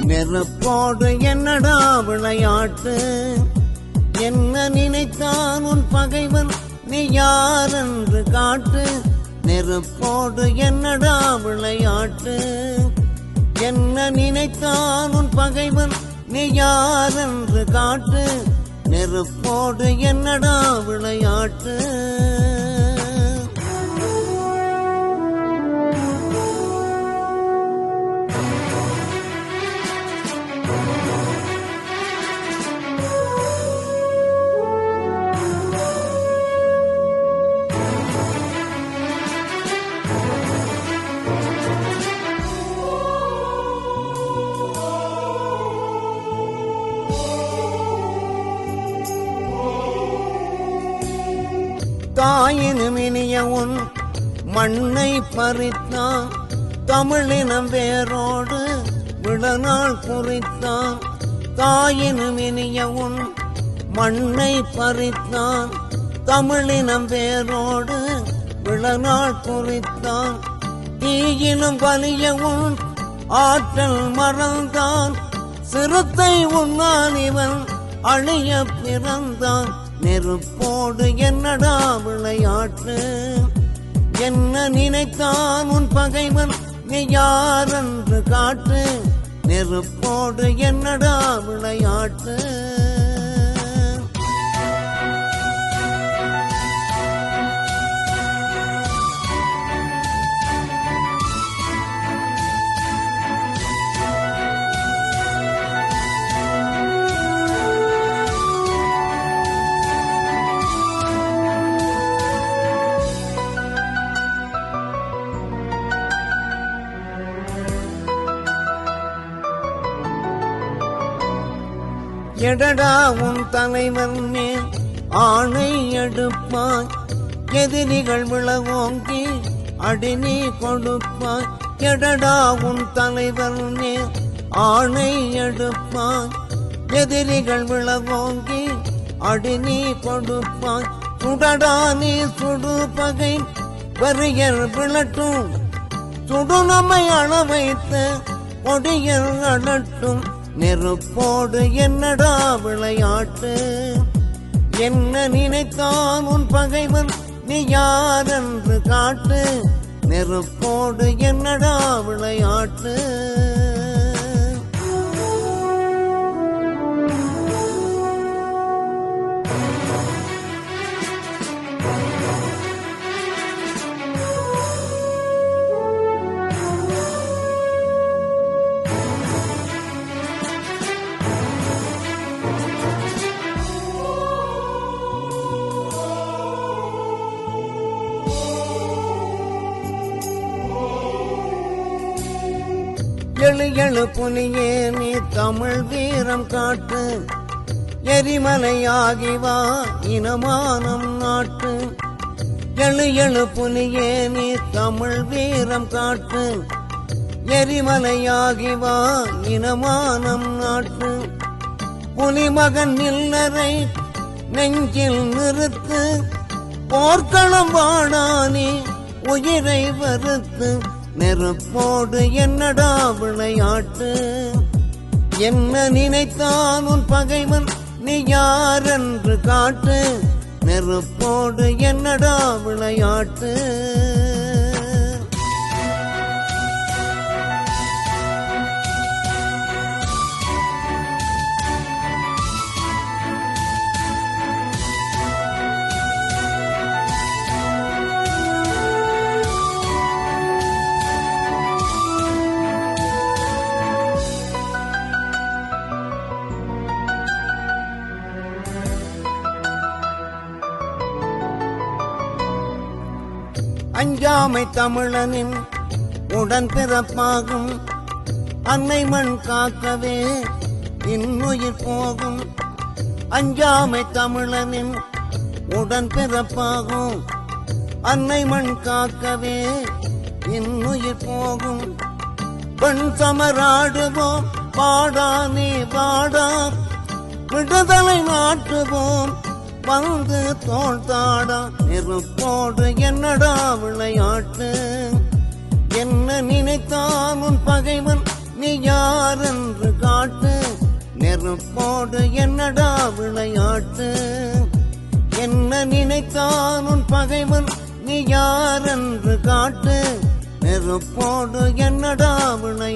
நெருப்போடு என்னடா விளையாட்டு? என்ன நினைத்தான் உன் பகைவன் நீ யாரென்று காட்டு. நெருப்போடு என்னடா விளையாட்டு? என்ன நினைத்தான் உன் பகைவன் நீ யாரென்று காட்டு. நெருப்போடு என்னடா விளையாட்டு? தாயினும் இனிய உன் மண்ணை பறித்தான். தமிழினம் வேரோடு விழநாள் குறித்தான். தாயினும் இனிய உன் மண்ணை பறித்தான். தமிழினம் வேரோடு விழநாள் குறித்தான். தீயினும் வலிய உன் ஆற்றல் மறந்தான். சிறுத்தை உன்னால் இவன் அழிய பிறந்தான். நெருப்போடு என்னடா விளையாட்டு? என்ன நினைத்தான் உன் பகைவன் நீ யாரென்று காட்டு. நெருப்போடு என்னடா விளையாட்டு? எடடா உன் தலைவன் மேல் ஆணை எடுப்பாய். எதிரிகள் விழவோங்கி அடிநீ கொடுப்பாய். எடடா உன் தலைவன் மேல் ஆணை எடுப்பாய். எதிரிகள் விழவோங்கி அடிநீ கொடுப்பாய். சுடடா நீ சுடு பகை வரியர் விழட்டும். சுடுநமை அளவைத்து கொடியர் அழட்டும். நெருப்போடு என்னடா விளையாட்டு? என்ன நினைத்தான் உன் பகைவன் நீ யாரென்று காட்டு. நெருப்போடு என்னடா விளையாட்டு? எழு எழு புலியே நீ தமிழ் வீரம் காட்டு. எரிமலையாகி வா இனமானம் நாட்டு. எழு எழு புலியே நீ தமிழ் வீரம் காட்டு. எரிமலையாகி வா இனமானம் நாட்டு. புலிமகன் நில்லரை நெஞ்சில் நிறுத்து. போர்க்களம் வாடானே உயிரை வருத்து. நெருப்போடு என்னடா விளையாட்டு? என்ன நினைத்தான் உன் பகைவன் நீ யாரென்று காட்டு. நெருப்போடு என்னடா விளையாட்டு? அஞ்சாமை தமிழனின் உடன் பிறப்பாகும். அன்னை மண் காக்கவே இன்னுயிர் போகும். அஞ்சாமை தமிழனின் உடன் பிறப்பாகும். அன்னை மண் காக்கவே இன்னுயிர் போகும். பெண் சமராடுவோம் பாடா நீ பாடா. விடுதலை நாட்டுவோம் வந்து தோள் தாடா. நெருப்போடு என்னடா விளையாட்டு? என்ன நினைத்தான் உன் பகைவன் நீ யாரென்று நெருப்போடு என்னடா விளையாட்டு? என்ன நினைத்தான் உன் பகைவன் நீ யாரென்று காட்டு. நெருப்போடு என்னடா விளையாட்டு?